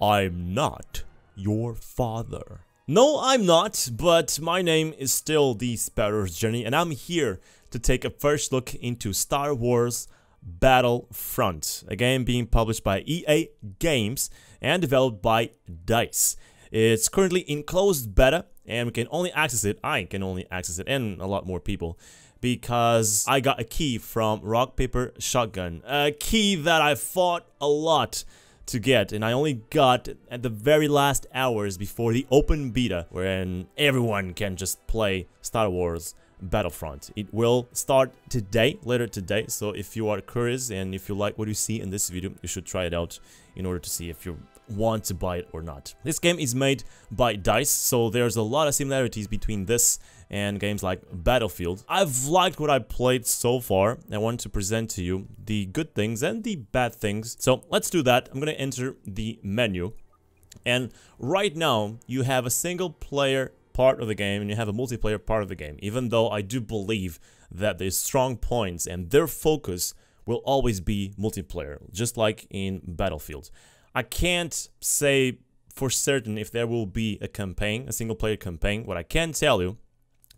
I'm not your father. No, I'm not, but my name is still TheSparrowsJourney, and I'm here to take a first look into Star Wars Battlefront, a game being published by EA Games and developed by DICE. It's currently in closed beta, and we can only access it, I can only access it, and a lot more people, because I got a key from Rock Paper Shotgun, a key that I fought a lot to get, and I only got at the very last hours before the open beta, wherein everyone can just play Star Wars Battlefront. It will start today, later today, so if you are curious and if you like what you see in this video, you should try it out in order to see if you want to buy it or not. This game is made by DICE, so there's a lot of similarities between this and games like Battlefield. I've liked what I played so far. I want to present to you the good things and the bad things. So let's do that. I'm gonna enter the menu, and right now you have a single player part of the game and you have a multiplayer part of the game, even though I do believe that there's strong points and their focus will always be multiplayer, just like in Battlefield. I can't say for certain if there will be a campaign, a single player campaign. What I can tell you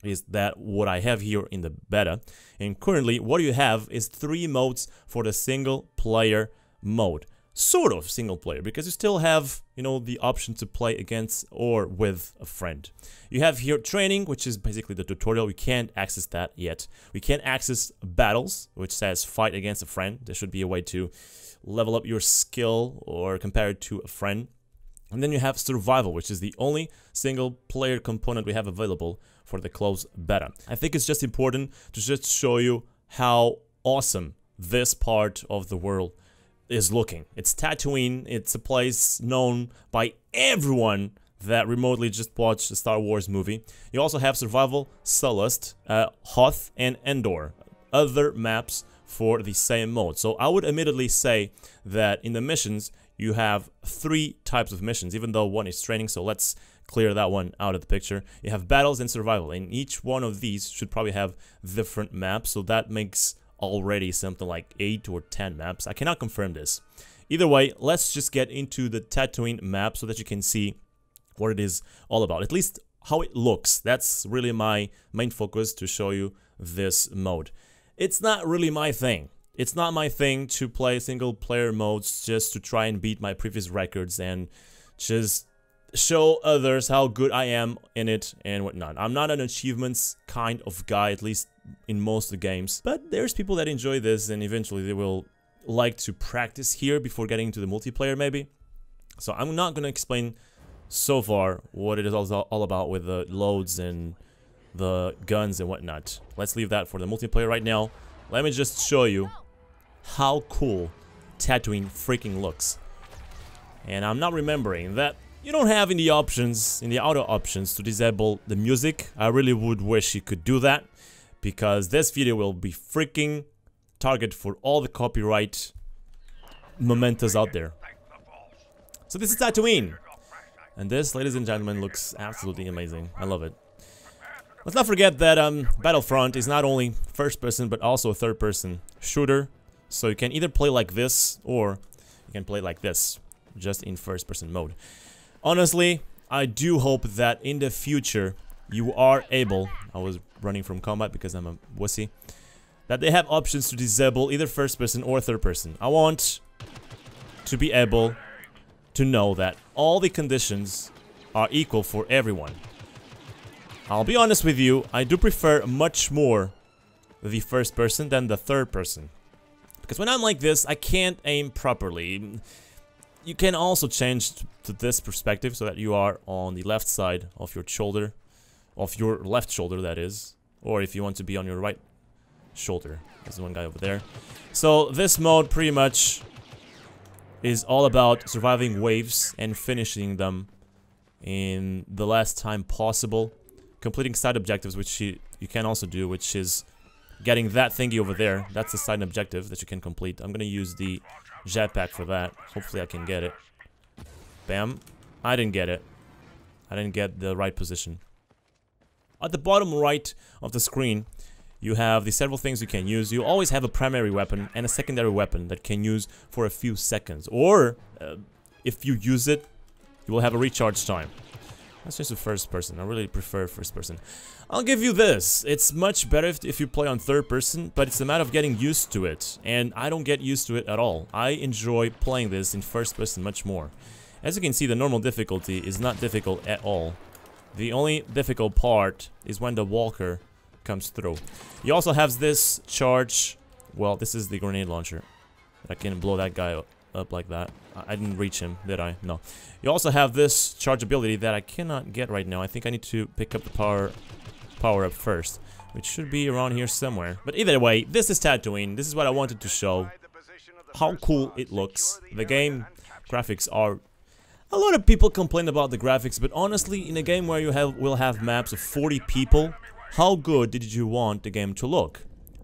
is that what I have here in the beta, and currently what you have is 3 modes for the single player mode. Sort of single player, because you still have, you know, the option to play against or with a friend. You have here training, which is basically the tutorial. We can't access that yet. We can't access battles, which says fight against a friend. There should be a way to level up your skill or compare it to a friend. And then you have survival, which is the only single player component we have available for the closed beta. I think it's just important to just show you how awesome this part of the world is looking. It's Tatooine. It's a place known by everyone that remotely just watched a Star Wars movie. You also have survival, Solist, Hoth, and Endor, other maps for the same mode. So I would immediately say that in the missions you have 3 types of missions, even though one is training, so let's clear that one out of the picture. You have battles and survival, and each one of these should probably have different maps, so that makes already something like 8 or 10 maps. I cannot confirm this. Either way, let's just get into the Tatooine map so that you can see what it is all about, at least how it looks. That's really my main focus, to show you this mode. It's not really my thing. It's not my thing to play single player modes just to try and beat my previous records and just show others how good I am in it and whatnot. I'm not an achievements kind of guy, at least in most of the games, but there's people that enjoy this and eventually they will like to practice here before getting into the multiplayer maybe. So I'm not gonna explain so far what it is all about with the loads and the guns and whatnot. Let's leave that for the multiplayer right now. Let me just show you how cool Tatooine freaking looks. And I'm not remembering that you don't have in the options, in the auto options, to disable the music. I really would wish you could do that, because this video will be freaking target for all the copyright mementos out there. So this is Tatooine, and this, ladies and gentlemen, looks absolutely amazing. I love it. Let's not forget that Battlefront is not only first person but also a third person shooter, so you can either play like this or you can play like this, just in first person mode. Honestly, I do hope that in the future you are able, I was running from combat because I'm a wussy, that they have options to disable either first person or third person. I want to be able to know that all the conditions are equal for everyone. I'll be honest with you, I do prefer much more the first person than the third person, because when I'm like this, I can't aim properly. You can also change to this perspective so that you are on the left side of your shoulder, of your left shoulder that is, or if you want to be on your right shoulder. There's one guy over there. So this mode pretty much is all about surviving waves and finishing them in the last time possible, completing side objectives, which you can also do, which is getting that thingy over there. That's the side objective that you can complete. I'm gonna use the jetpack for that. Hopefully I can get it. Bam. I didn't get it. I didn't get the right position. At the bottom right of the screen, you have the several things you can use. You always have a primary weapon and a secondary weapon that can use for a few seconds. Or, if you use it you will have a recharge time. That's just a first person. I really prefer first person. I'll give you this. It's much better if you play on third person, but it's a matter of getting used to it. And I don't get used to it at all. I enjoy playing this in first person much more. As you can see, the normal difficulty is not difficult at all. The only difficult part is when the walker comes through. You also have this charge. Well, this is the grenade launcher. I can blow that guy up like that. I didn't reach him, did I? No. You also have this charge ability that I cannot get right now. I think I need to pick up the power up first, which should be around here somewhere. But either way, this is Tatooine. This is what I wanted to show. How cool it looks. The game graphics are... A lot of people complain about the graphics, but honestly, in a game where you will have maps of 40 people, how good did you want the game to look?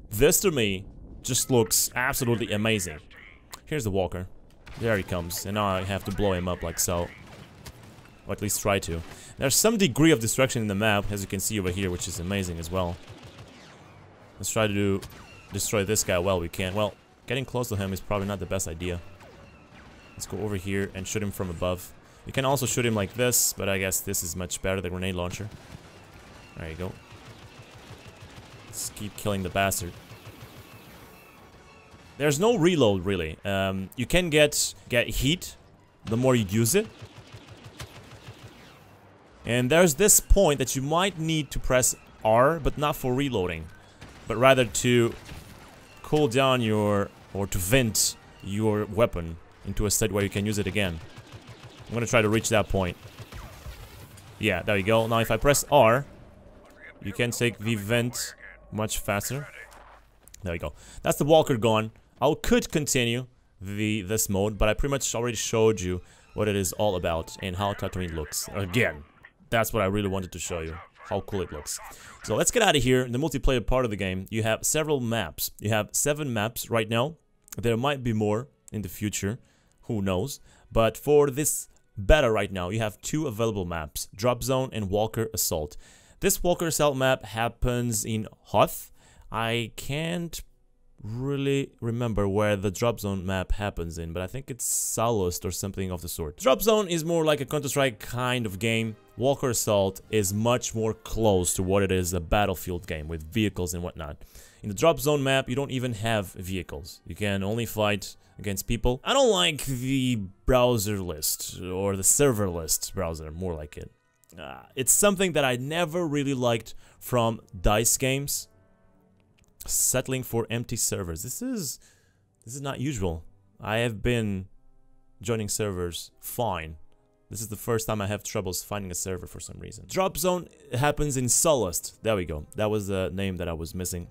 This, to me, just looks absolutely amazing. Here's the walker. There he comes, and now I have to blow him up like so. Or at least try to. There's some degree of destruction in the map, as you can see over here, which is amazing as well. Let's try to destroy this guy while we can. Well, getting close to him is probably not the best idea. Let's go over here and shoot him from above. You can also shoot him like this, but I guess this is much better, the grenade launcher. There you go. Let's keep killing the bastard. There's no reload, really. You can get heat the more you use it. And there's this point that you might need to press R, but not for reloading, but rather to cool down or to vent your weapon into a state where you can use it again. I'm gonna try to reach that point. Yeah, there you go. Now if I press R, you can take the vent much faster. There you go. That's the walker gone. I could continue this mode, but I pretty much already showed you what it is all about and how Tatooine looks. Again, that's what I really wanted to show you. How cool it looks. So let's get out of here. In the multiplayer part of the game, you have several maps. You have 7 maps right now. There might be more in the future. Who knows? But for this beta right now, you have 2 available maps. Drop Zone and Walker Assault. This Walker Assault map happens in Hoth. I can't really remember where the Drop Zone map happens in, but I think it's Solist or something of the sort. Drop Zone is more like a Counter-Strike kind of game. Walker Assault is much more close to what it is, a Battlefield game with vehicles and whatnot. In the Drop Zone map, you don't even have vehicles. You can only fight against people. I don't like the browser list, or the server list browser, more like it. It's something that I never really liked from DICE games. Settling for empty servers. This is not usual. I have been joining servers fine. This is the first time I have troubles finding a server for some reason. Drop Zone happens in Solist. There we go. That was the name that I was missing.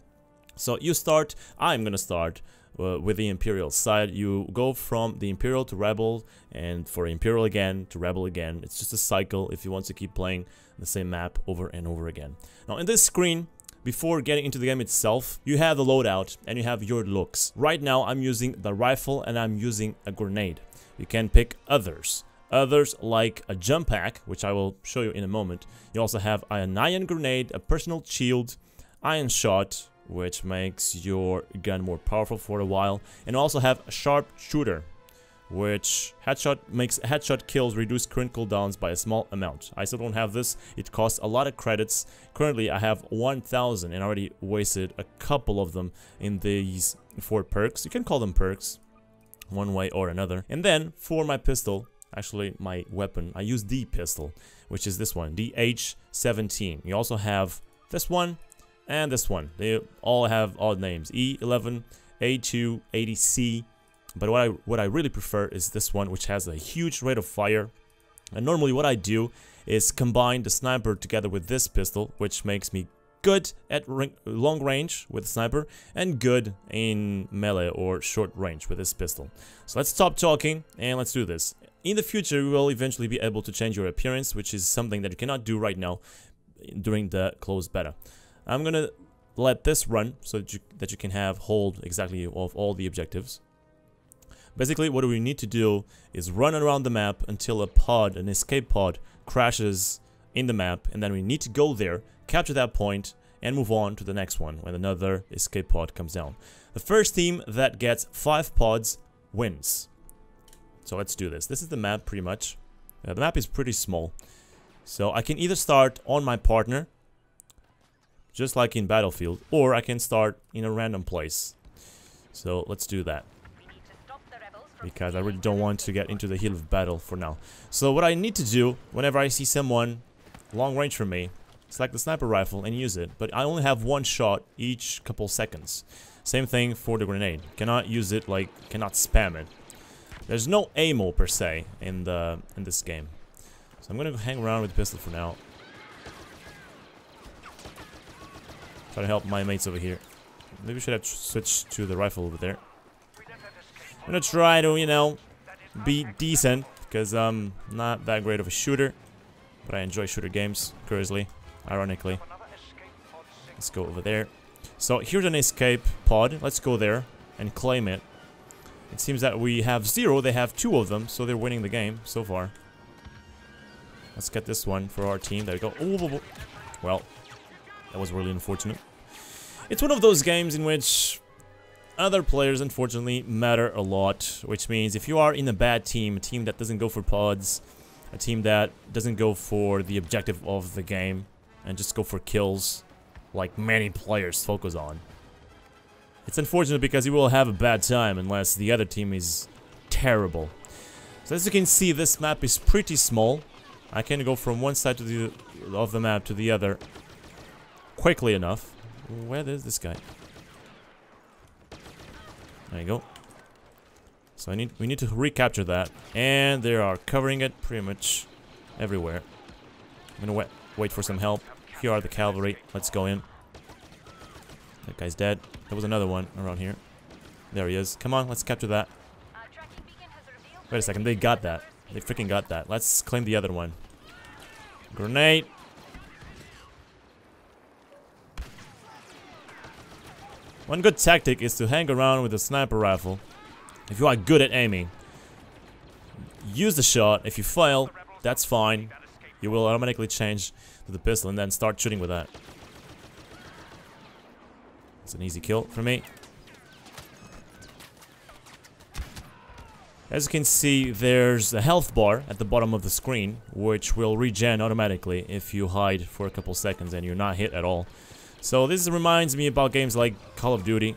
So you start, I'm gonna start with the Imperial side. You go from the Imperial to Rebel, and for Imperial again to Rebel again. It's just a cycle if you want to keep playing the same map over and over again. Now in this screen, before getting into the game itself, you have the loadout and you have your looks. Right now I'm using the rifle and I'm using a grenade. You can pick others. Others like a jump pack, which I will show you in a moment. You also have an iron grenade, a personal shield, iron shot, which makes your gun more powerful for a while, and also have a sharp shooter, which makes headshot kills reduce current cooldowns by a small amount. I still don't have this. It costs a lot of credits. Currently I have 1,000 and already wasted a couple of them in these 4 perks. You can call them perks one way or another. And then for my pistol, actually my weapon, I use the pistol, which is this one, the H17. You also have this one and this one. They all have odd names, E11, A2, 80C. But what I really prefer is this one, which has a huge rate of fire. And normally what I do is combine the sniper together with this pistol, which makes me good at long range with the sniper and good in melee or short range with this pistol. So let's stop talking and let's do this. In the future, we will eventually be able to change your appearance, which is something that you cannot do right now during the closed beta. I'm gonna let this run so that you can have hold exactly of all the objectives. Basically, what we need to do is run around the map until an escape pod, crashes in the map, and then we need to go there, capture that point, and move on to the next one when another escape pod comes down. The first team that gets 5 pods wins. So let's do this. This is the map pretty much. The map is pretty small. So I can either start on my partner, just like in Battlefield, or I can start in a random place. So let's do that. Because I really don't want to get into the heat of battle for now. So what I need to do, whenever I see someone long range from me, select the sniper rifle and use it. But I only have one shot each couple seconds. Same thing for the grenade. Cannot use it, like, cannot spam it. There's no ammo per se in this game. So I'm gonna hang around with the pistol for now. Try to help my mates over here. Maybe we should have switched to the rifle over there. I'm gonna try to, you know, be decent, because I'm not that great of a shooter. But I enjoy shooter games, curiously, ironically. Let's go over there. So here's an escape pod. Let's go there and claim it. It seems that we have 0, they have 2 of them, so they're winning the game so far. Let's get this one for our team. There we go. Oh, well, that was really unfortunate. It's one of those games in which other players, unfortunately, matter a lot. Which means if you are in a bad team, a team that doesn't go for pods, a team that doesn't go for the objective of the game, and just go for kills, like many players focus on, it's unfortunate because you will have a bad time unless the other team is terrible. So as you can see, this map is pretty small. I can go from one side of the map to the other quickly enough. Where is this guy? There you go. So we need to recapture that, and they are covering it pretty much everywhere. I'm gonna wait for some help. Here are the cavalry. Let's go in. That guy's dead. There was another one around here. There he is. Come on, let's capture that. Wait a second, they got that. They freaking got that. Let's claim the other one. Grenade. One good tactic is to hang around with a sniper rifle. If you are good at aiming, use the shot. If you fail, that's fine. You will automatically change to the pistol and then start shooting with that. It's an easy kill for me. As you can see, there's a health bar at the bottom of the screen, which will regen automatically if you hide for a couple seconds and you're not hit at all. So this reminds me about games like Call of Duty.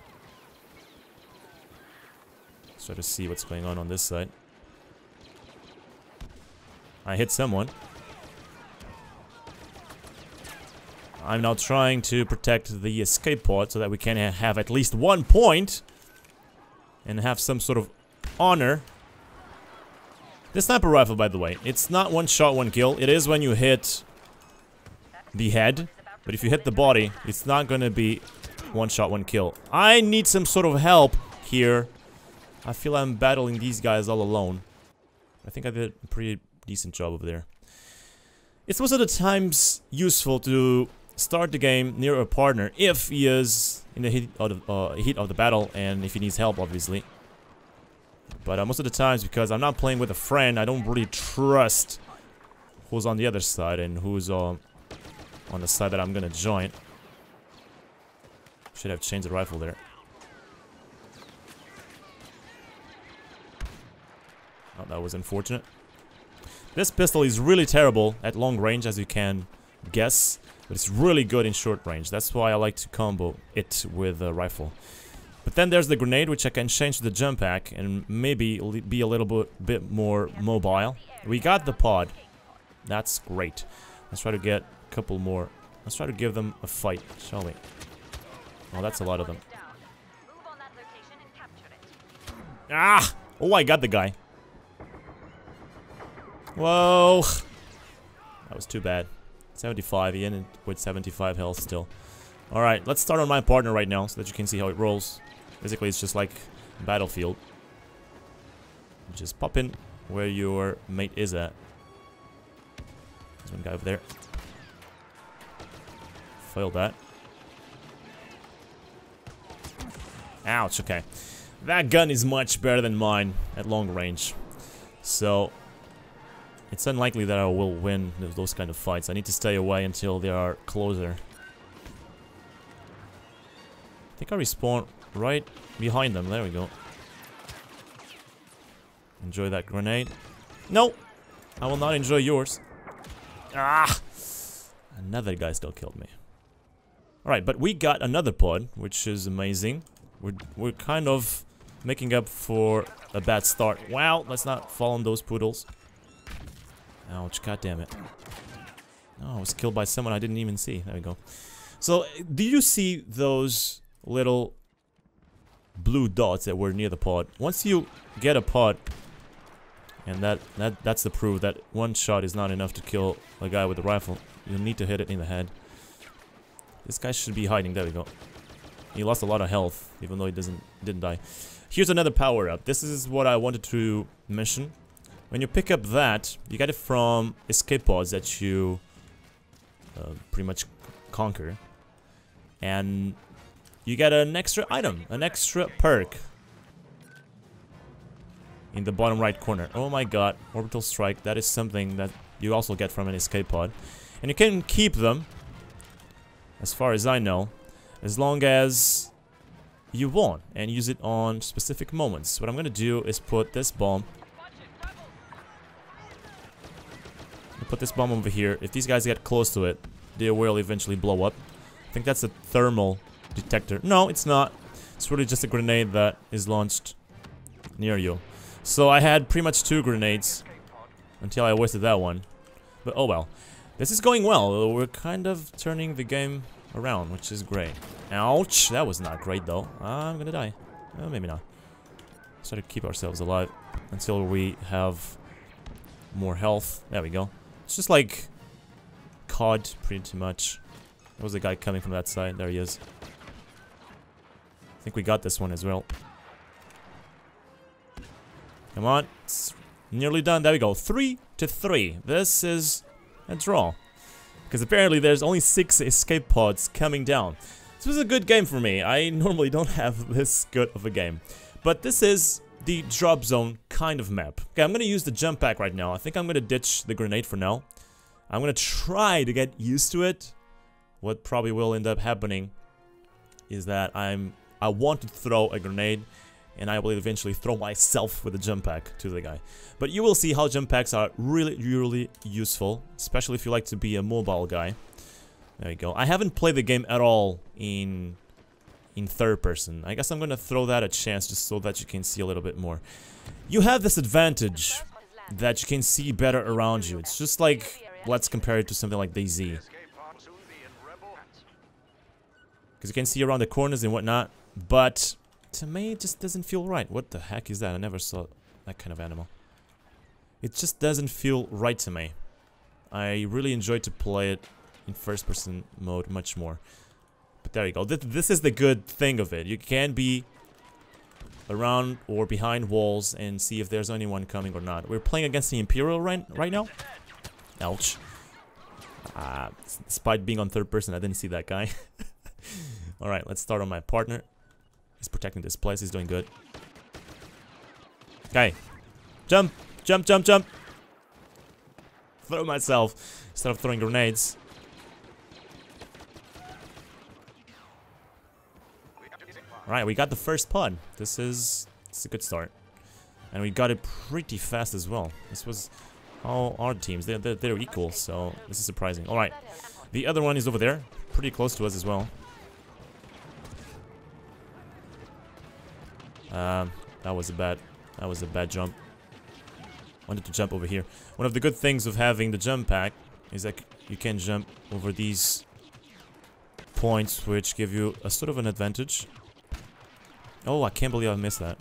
Let's try to see what's going on this side. I hit someone. I'm now trying to protect the escape pod so that we can have at least 1 point and have some sort of honor. The sniper rifle, by the way, it's not one shot, one kill. It is when you hit the head, but if you hit the body, it's not gonna be one shot, one kill. I need some sort of help here. I feel I'm battling these guys all alone. I think I did a pretty decent job over there. It's most of the times useful to start the game near a partner if he is in the heat of the battle and if he needs help, obviously. But most of the times, because I'm not playing with a friend, I don't really trust who's on the other side and who's on the side that I'm gonna join. Should have changed the rifle there. Oh, that was unfortunate. This pistol is really terrible at long range, as you can guess, but it's really good in short range. That's why I like to combo it with a rifle. But then there's the grenade, which I can change to the jump pack and maybe be a little bit more mobile. We got the pod. That's great. Let's try to get a couple more. Let's try to give them a fight, shall we? Oh, that's a lot of them. Ah! Oh, I got the guy. Whoa! That was too bad. 75, he ended with 75 health still. Alright, let's start on my partner right now so that you can see how it rolls. Basically, it's just like Battlefield. Just pop in where your mate is at. There's one guy over there. Failed that. Ouch, okay. That gun is much better than mine at long range. So it's unlikely that I will win those kind of fights. I need to stay away until they are closer. I think I respawn right behind them. There we go. Enjoy that grenade. No! I will not enjoy yours. Ah! Another guy still killed me. Alright, but we got another pod, which is amazing. We're kind of making up for a bad start. Wow, let's not fall on those poodles. Ouch, god damn it. Oh, I was killed by someone I didn't even see. There we go. So, do you see those little blue dots that were near the pod? Once you get a pod, and that's the proof that one shot is not enough to kill a guy with a rifle. You'll need to hit it in the head. This guy should be hiding. There we go. He lost a lot of health, even though he didn't die. Here's another power-up. This is what I wanted to mention. When you pick up that, you get it from escape pods that you pretty much conquer. And you get an extra item, an extra perk. In the bottom right corner. Oh my god, orbital strike. That is something that you also get from an escape pod. And you can keep them, as far as I know, as long as you want and use it on specific moments. What I'm gonna do is put this bomb. Put this bomb over here. If these guys get close to it, they will eventually blow up. I think that's a thermal detector. No, it's not. It's really just a grenade that is launched near you. So I had pretty much 2 grenades until I wasted that one. But oh well. This is going well. We're kind of turning the game around, which is great. Ouch! That was not great though. I'm gonna die. Maybe not. Let's try to keep ourselves alive until we have more health. There we go. It's just like COD pretty much. There was a guy coming from that side. There he is. I think we got this one as well. Come on. It's nearly done. There we go. 3-3. This is a draw. Because apparently there's only 6 escape pods coming down. This was a good game for me. I normally don't have this good of a game. But this is the drop zone kind of map. Okay, I'm going to use the jump pack right now. I think I'm going to ditch the grenade for now. I'm going to try to get used to it. What probably will end up happening is that I want to throw a grenade, and I will eventually throw myself with a jump pack to the guy. But you will see how jump packs are really useful, especially if you like to be a mobile guy. There you go. I haven't played the game at all in third person. I guess I'm gonna throw that a chance just so that you can see a little bit more. You have this advantage that you can see better around you. It's just like, let's compare it to something like DayZ. Because you can see around the corners and whatnot, but to me it just doesn't feel right. What the heck is that? I never saw that kind of animal. It just doesn't feel right to me. I really enjoy to play it in first person mode much more. But there you go. This is the good thing of it. You can be around or behind walls and see if there's anyone coming or not. We're playing against the Imperial right now. Ouch. Despite being on third person, I didn't see that guy. Alright, let's start on my partner. He's protecting this place. He's doing good. Okay. Jump! Jump, jump, jump! Throw myself instead of throwing grenades. Alright, we got the first pod. This is a good start. And we got it pretty fast as well. This was all our teams. They're equal, so this is surprising. Alright. The other one is over there. Pretty close to us as well. That was a bad jump. Wanted to jump over here. One of the good things of having the jump pack is that you can jump over these points, which give you a sort of an advantage. Oh, I can't believe I missed that.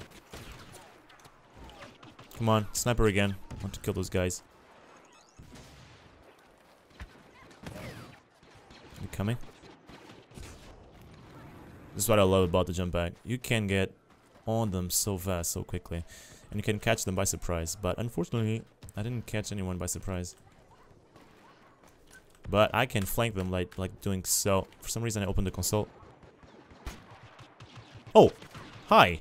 Come on, sniper again. I want to kill those guys. You coming? This is what I love about the jump pack. You can get on them so fast, so quickly. And you can catch them by surprise. But unfortunately, I didn't catch anyone by surprise. But I can flank them like doing so. For some reason I opened the console. Oh! Hi!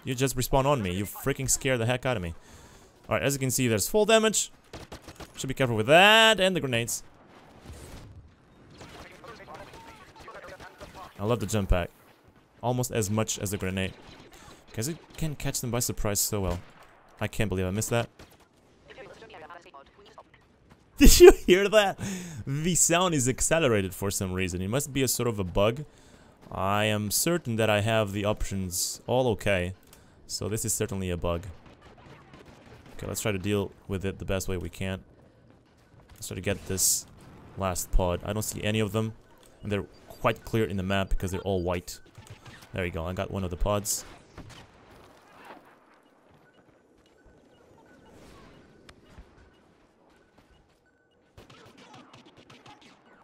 You just respawn on me. You freaking scared the heck out of me. Alright, as you can see, there's full damage. Should be careful with that and the grenades. I love the jump pack. Almost as much as the grenade. Because it can catch them by surprise so well. I can't believe I missed that. Did you hear that? The sound is accelerated for some reason. It must be a sort of a bug. I am certain that I have the options all okay. So this is certainly a bug. Okay, let's try to deal with it the best way we can. Let's try to get this last pod. I don't see any of them. And they're quite clear in the map because they're all white. There you go, I got one of the pods.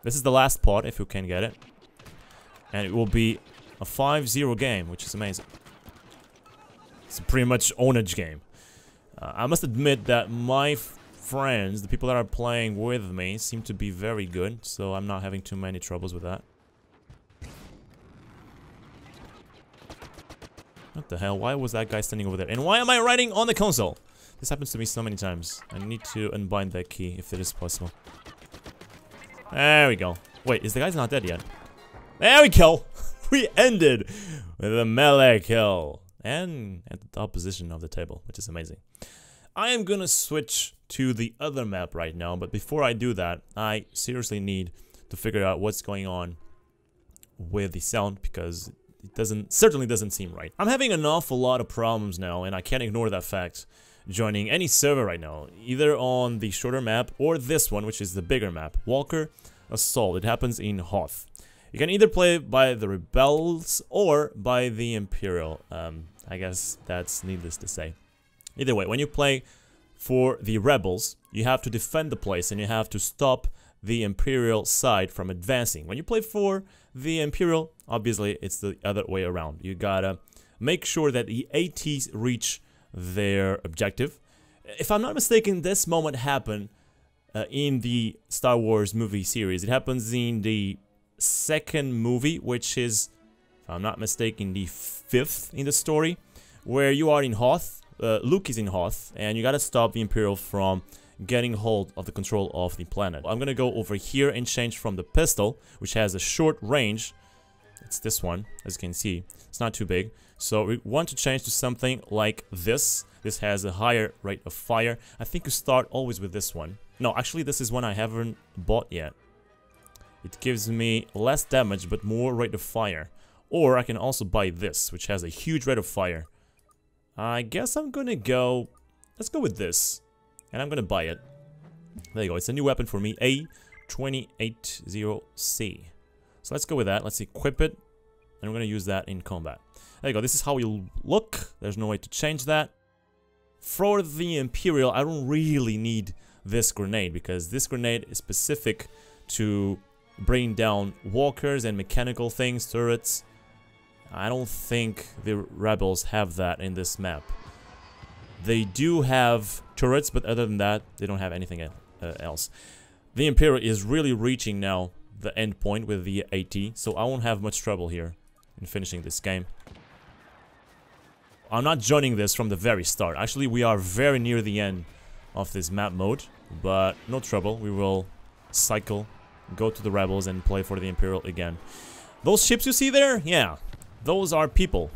This is the last pod, if you can get it. And it will be a 5-0 game, which is amazing. It's a pretty much ownage game. I must admit that my friends, the people that are playing with me, seem to be very good. So I'm not having too many troubles with that. What the hell? Why was that guy standing over there? And why am I writing on the console? This happens to me so many times. I need to unbind that key if it is possible. There we go. Wait, is the guy's not dead yet? There we go! We ended with a melee kill. And at the top position of the table, which is amazing. I am gonna switch to the other map right now, but before I do that, I seriously need to figure out what's going on with the sound, because it certainly doesn't seem right. I'm having an awful lot of problems now, and I can't ignore that fact. Joining any server right now, either on the shorter map or this one, which is the bigger map, Walker Assault. It happens in Hoth. You can either play by the Rebels or by the Imperial. I guess that's needless to say. Either way, when you play for the Rebels, you have to defend the place and you have to stop the Imperial side from advancing. When you play for the Imperial, obviously it's the other way around. You gotta make sure that the ATs reach their objective. If I'm not mistaken, this moment happened in the Star Wars movie series. It happens in the second movie, which is, if I'm not mistaken, the 5th in the story, where you are in Hoth. Luke is in Hoth, and you gotta stop the Imperial from getting hold of the control of the planet. I'm gonna go over here and change from the pistol, which has a short range. It's this one, as you can see. It's not too big. So we want to change to something like this. This has a higher rate of fire. I think you start always with this one. No, actually this is one I haven't bought yet. It gives me less damage but more rate of fire. Or I can also buy this, which has a huge rate of fire. I guess I'm gonna go... Let's go with this. And I'm gonna buy it. There you go, it's a new weapon for me. A280C. So let's go with that. Let's equip it. And we're gonna use that in combat. There you go, this is how you look. There's no way to change that. For the Imperial, I don't really need this grenade, because this grenade is specific to bring down walkers and mechanical things, turrets. I don't think the Rebels have that in this map. They do have turrets, but other than that, they don't have anything else. The Imperial is really reaching now the end point with the AT, so I won't have much trouble here in finishing this game. I'm not joining this from the very start. Actually, we are very near the end of this map mode, but no trouble. We will cycle, go to the Rebels, and play for the Imperial again. Those ships you see there? Yeah, those are people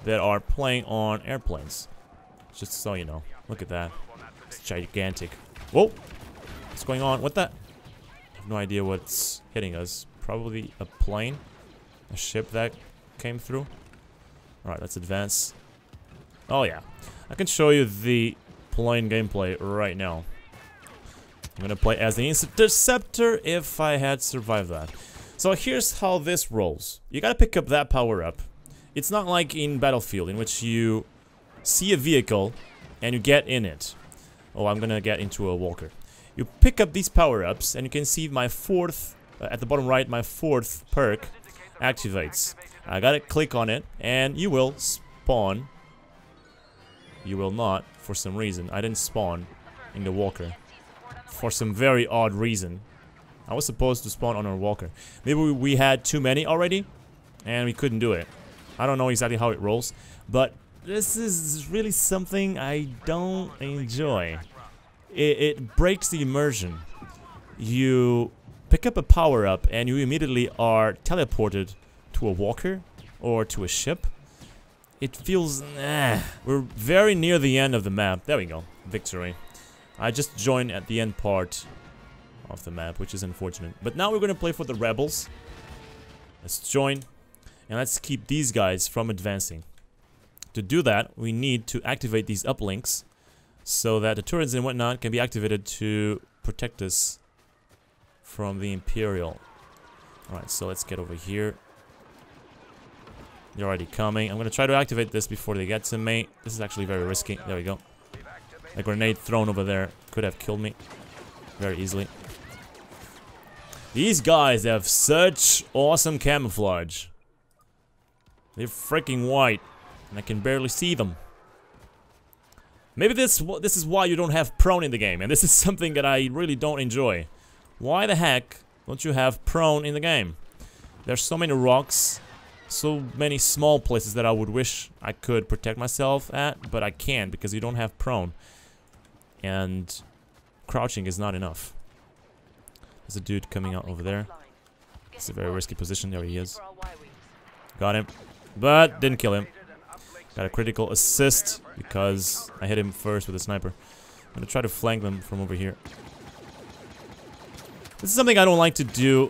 that are playing on airplanes. Just so you know. Look at that. It's gigantic. Whoa! What's going on? What the? I have no idea what's hitting us. Probably a plane. A ship that came through. Alright, let's advance. Oh yeah. I can show you the plane gameplay right now. I'm gonna play as the Interceptor if I had survived that. So here's how this rolls. You gotta pick up that power-up. It's not like in Battlefield, in which you see a vehicle and you get in it. Oh, I'm gonna get into a walker. You pick up these power-ups and you can see my 4th, at the bottom right, my 4th perk activates. I gotta click on it and you will spawn. You will not, for some reason. I didn't spawn in the walker. For some very odd reason. I was supposed to spawn on our walker. Maybe we had too many already and we couldn't do it. I don't know exactly how it rolls, but this is really something I don't enjoy. It breaks the immersion. You pick up a power-up and you immediately are teleported to a walker or to a ship. It feels... We're very near the end of the map. There we go. Victory. I just joined at the end part of the map, which is unfortunate. But now we're gonna play for the rebels. Let's join, and let's keep these guys from advancing. To do that, we need to activate these uplinks so that the turrets and whatnot can be activated to protect us from the Imperial. Alright, so let's get over here. They're already coming. I'm gonna try to activate this before they get to me. This is actually very risky. There we go. A grenade thrown over there could have killed me very easily. These guys have such awesome camouflage. They're freaking white, and I can barely see them. Maybe this is why you don't have prone in the game, and this is something that I really don't enjoy. Why the heck don't you have prone in the game? There's so many rocks, so many small places that I would wish I could protect myself at, but I can't because you don't have prone. And crouching is not enough. There's a dude coming out over there. It's a very risky position. There he is. Got him, but didn't kill him. Got a critical assist because I hit him first with a sniper. I'm gonna try to flank them from over here. This is something I don't like to do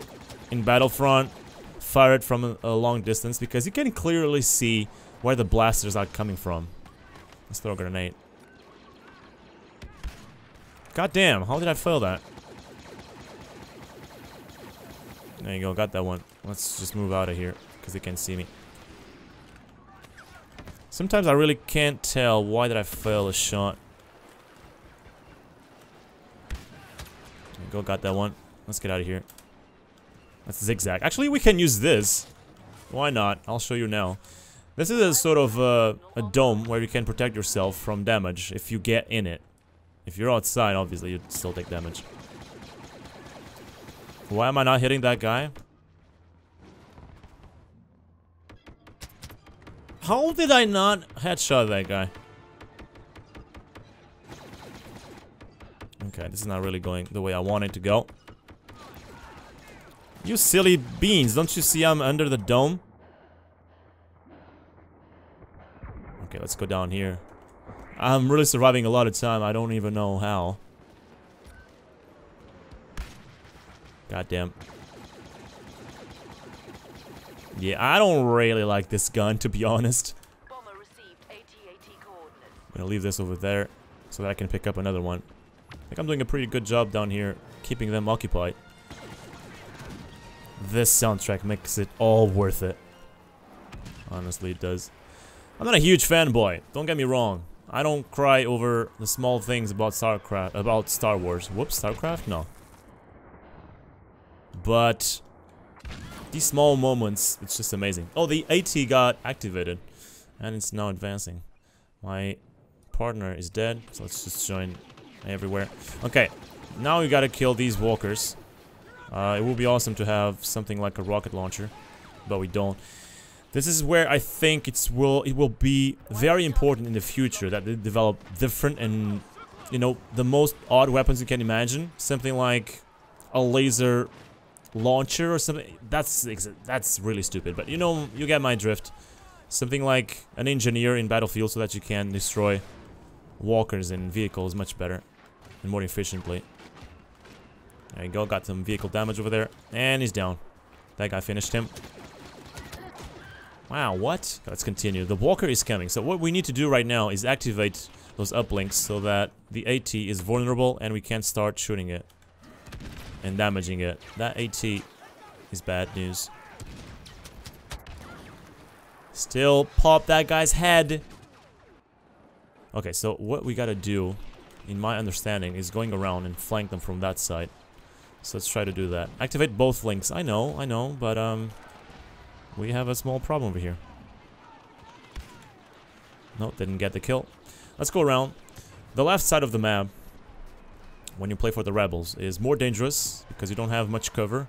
in Battlefront. Fire it from a long distance because you can clearly see where the blasters are coming from. Let's throw a grenade. God damn, how did I fail that? There you go, got that one. Let's just move out of here because they can't see me. Sometimes I really can't tell why did I fail a shot. There you go, got that one. Let's get out of here. Let's zigzag. Actually, we can use this. Why not? I'll show you now. This is a sort of a dome where you can protect yourself from damage if you get in it. If you're outside, obviously, you'd still take damage. Why am I not hitting that guy? How did I not headshot that guy? Okay, this is not really going the way I want it to go. You silly beans, don't you see I'm under the dome? Okay, let's go down here. I'm really surviving a lot of time, I don't even know how. Goddamn. Yeah, I don't really like this gun, to be honest. I'm gonna leave this over there so that I can pick up another one. I think I'm doing a pretty good job down here, keeping them occupied. This soundtrack makes it all worth it. Honestly, it does. I'm not a huge fanboy, don't get me wrong. I don't cry over the small things about Star Wars. Whoops, StarCraft? No. But these small moments, it's just amazing. Oh, the AT got activated, and it's now advancing. My partner is dead, so let's just join everywhere. Okay, now we gotta kill these walkers. It would be awesome to have something like a rocket launcher, but we don't. This is where I think it will be very important in the future that they develop different and, you know, the most odd weapons you can imagine. Something like a laser launcher or something. That's really stupid, but you know, you get my drift. Something like an engineer in Battlefield so that you can destroy walkers in vehicles much better and more efficiently. There you go, got some vehicle damage over there, and he's down. That guy finished him. Wow, what? Let's continue. The walker is coming, so what we need to do right now is activate those uplinks so that the AT is vulnerable and we can start shooting it and damaging it. That AT is bad news. Still pop that guy's head. Okay, so what we gotta do, in my understanding, is going around and flank them from that side. So let's try to do that. Activate both links. I know, but we have a small problem over here. Nope, didn't get the kill. Let's go around. The left side of the map, when you play for the rebels, is more dangerous because you don't have much cover.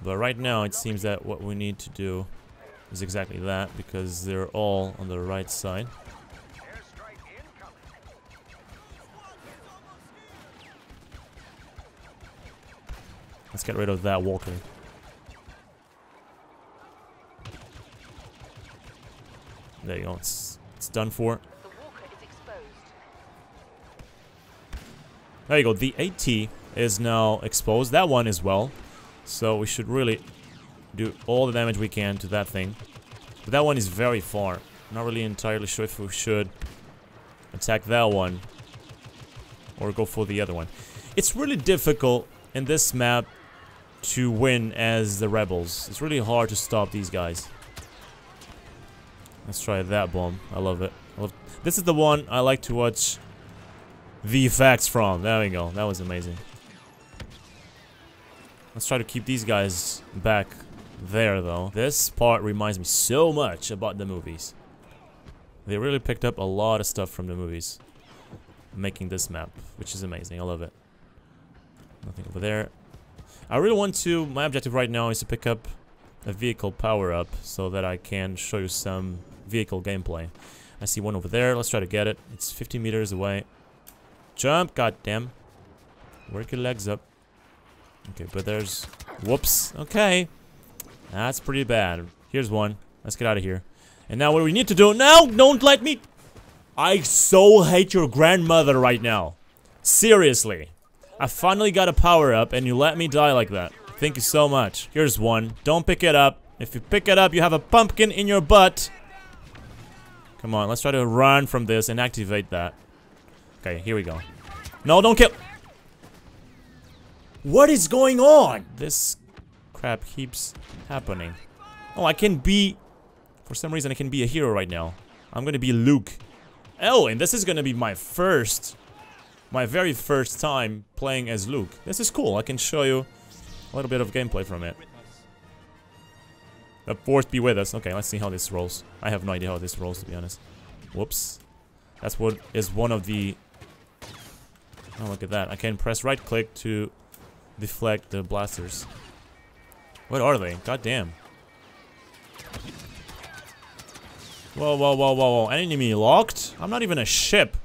But right now it seems that what we need to do is exactly that, because they're all on the right side. Let's get rid of that walker. There you go, it's done for. There you go. The AT is now exposed. That one as well. So we should really do all the damage we can to that thing. But that one is very far. Not really entirely sure if we should attack that one or go for the other one. It's really difficult in this map to win as the rebels. It's really hard to stop these guys. Let's try that bomb. I love it. This is the one I like to watch the effects from. There we go. That was amazing. Let's try to keep these guys back there, though. This part reminds me so much about the movies. They really picked up a lot of stuff from the movies, making this map, which is amazing. I love it. Nothing over there. I really want to... My objective right now is to pick up a vehicle power-up so that I can show you some vehicle gameplay. I see one over there. Let's try to get it. It's 50 meters away. Jump! Goddamn! Work your legs up. Okay, but there's... Whoops! Okay. That's pretty bad. Here's one. Let's get out of here. And now what we need to do... No! Don't let me... I so hate your grandmother right now. Seriously. I finally got a power-up and you let me die like that. Thank you so much. Here's one. Don't pick it up. If you pick it up, you have a pumpkin in your butt. Come on, let's try to run from this and activate that. Okay, here we go. No, don't kill. What is going on? This crap keeps happening. Oh, I can be... For some reason, I can be a hero right now. I'm gonna be Luke. Oh, and this is gonna be my very first time playing as Luke. This is cool. I can show you a little bit of gameplay from it. The Force be with us. Okay, let's see how this rolls. I have no idea how this rolls, to be honest. Whoops. That's what is one of the... Oh, look at that. I can press right click to deflect the blasters. What are they? God damn. Whoa, whoa, whoa, whoa, whoa. Enemy locked? I'm not even a ship.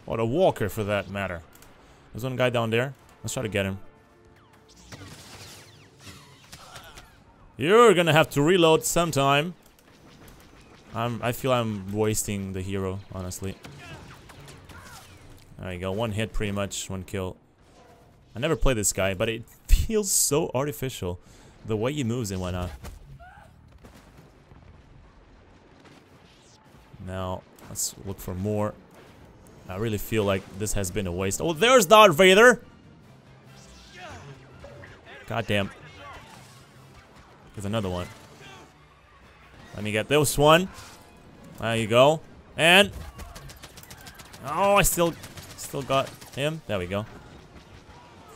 Or a walker, for that matter. There's one guy down there. Let's try to get him. You're gonna have to reload sometime. I feel I'm wasting the hero, honestly. There you go. One hit, pretty much. One kill. I never played this guy, but it feels so artificial. The way he moves and whatnot. Now, let's look for more. I really feel like this has been a waste. Oh, there's Darth Vader! God damn. There's another one. Let me get this one. There you go. And... Oh, I still got him. There we go.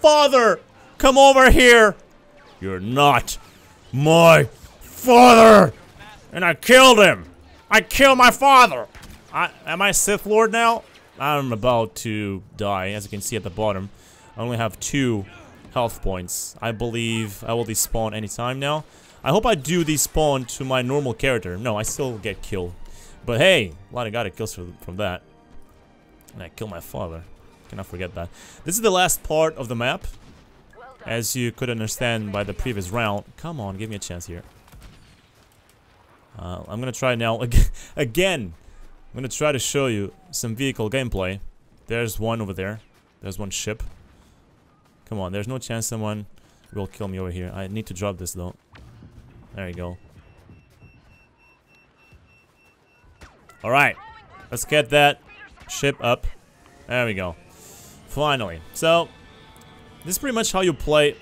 Father! Come over here! You're not my father! And I killed him! I killed my father! Am I Sith Lord now? I'm about to die, as you can see at the bottom. I only have 2 health points. I believe I will despawn anytime now. I hope I do despawn to my normal character. No, I still get killed. But hey, a lot of guy kills from that. And I kill my father. Cannot forget that. This is the last part of the map. As you could understand by the previous round. Come on, give me a chance here. I'm gonna try now again. I'm gonna try to show you some vehicle gameplay. There's one over there. There's one ship. Come on, there's no chance someone will kill me over here. I need to drop this though. There you go. Alright. Let's get that ship up. There we go. Finally. So, this is pretty much how you play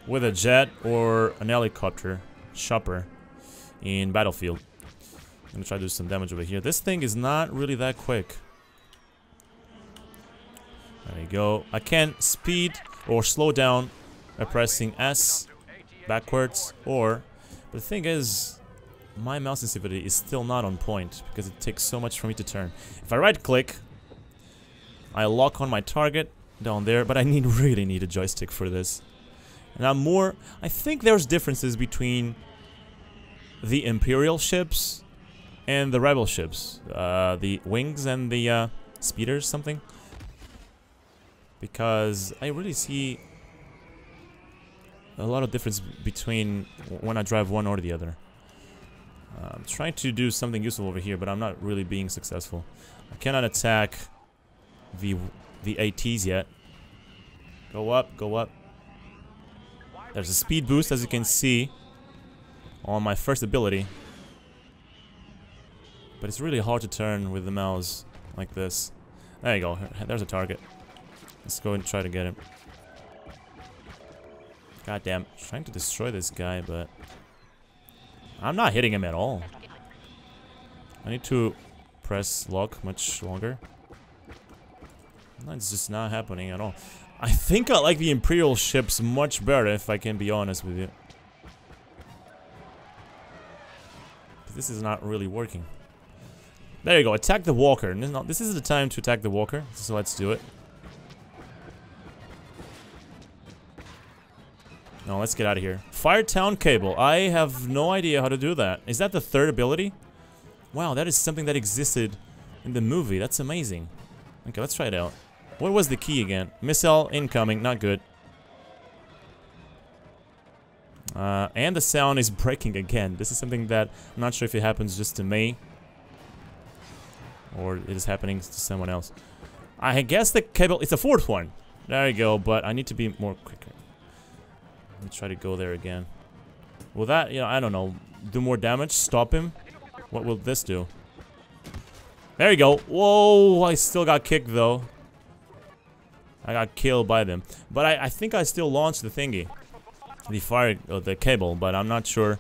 with a jet or an helicopter chopper in Battlefield. I'm gonna try to do some damage over here. This thing is not really that quick. There you go. I can speed or slow down by pressing S backwards or... But the thing is, my mouse sensitivity is still not on point because it takes so much for me to turn. If I right click, I lock on my target down there, but I really need a joystick for this. And I think there's differences between the Imperial ships and the Rebel ships. The wings and the speeders, something. Because I really see a lot of difference between when I drive one or the other. I'm trying to do something useful over here, but I'm not really being successful. I cannot attack the ATs yet. Go up, go up. There's a speed boost, as you can see, on my first ability. But it's really hard to turn with the mouse like this. There you go. There's a target. Let's go and try to get him. God damn. Trying to destroy this guy, but I'm not hitting him at all. I need to press lock much longer. That's just not happening at all. I think I like the Imperial ships much better, if I can be honest with you. This is not really working. There you go, attack the walker. This is the time to attack the walker, so let's do it. No, let's get out of here. Fire Town Cable. I have no idea how to do that. Is that the third ability? Wow, that is something that existed in the movie. That's amazing. Okay, let's try it out. What was the key again? Missile incoming, not good. And the sound is breaking again. This is something that I'm not sure if it happens just to me, or it is happening to someone else. I guess the cable, it's a fourth one. There you go, but I need to be more quicker. Let me try to go there again. Will that, you know, I don't know, do more damage? Stop him? What will this do? There you go. Whoa, I still got kicked though. I got killed by them. But I think I still launched the thingy. The fire, the cable, but I'm not sure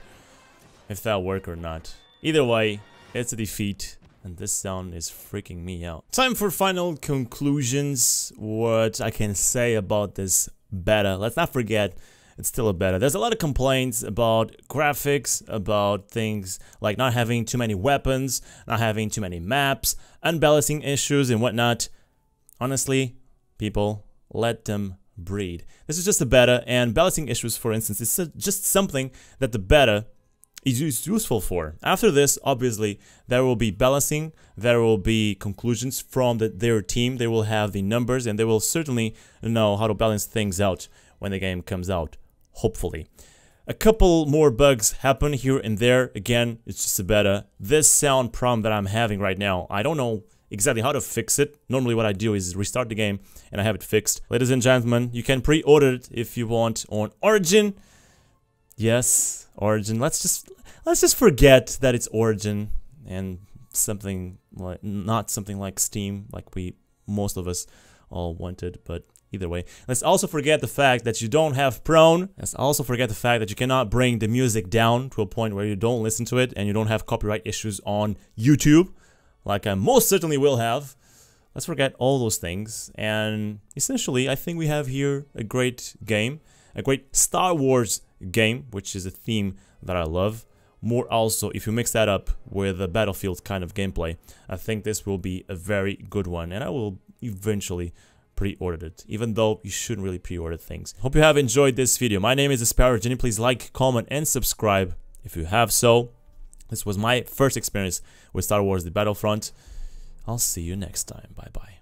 if that worked or not. Either way, it's a defeat. And this sound is freaking me out. Time for final conclusions. What I can say about this beta. Let's not forget, it's still a beta. There's a lot of complaints about graphics, about things like not having too many weapons, not having too many maps, unbalancing issues and whatnot. Honestly, people, let them breed. This is just a beta, and balancing issues, for instance, is just something that the beta is useful for. After this, obviously, there will be balancing, there will be conclusions from their team, they will have the numbers, and they will certainly know how to balance things out when the game comes out, hopefully. A couple more bugs happen here and there. Again, it's just a beta. This sound problem that I'm having right now, I don't know exactly how to fix it. Normally what I do is restart the game and I have it fixed. Ladies and gentlemen, you can pre-order it if you want on Origin. Yes, Origin. Let's just forget that it's Origin and something like, not something like Steam, like most of us all wanted, but either way. Let's also forget the fact that you don't have prone. Let's also forget the fact that you cannot bring the music down to a point where you don't listen to it and you don't have copyright issues on YouTube, like I most certainly will have. Let's forget all those things, and essentially I think we have here a great game, a great Star Wars game, which is a theme that I love. More also, if you mix that up with a Battlefield kind of gameplay, I think this will be a very good one, and I will eventually pre-order it, even though you shouldn't really pre-order things. Hope you have enjoyed this video. My name is TheSparrowsJourney. Please like, comment, and subscribe if you have so. This was my first experience with Star Wars: The Battlefront. I'll see you next time. Bye-bye.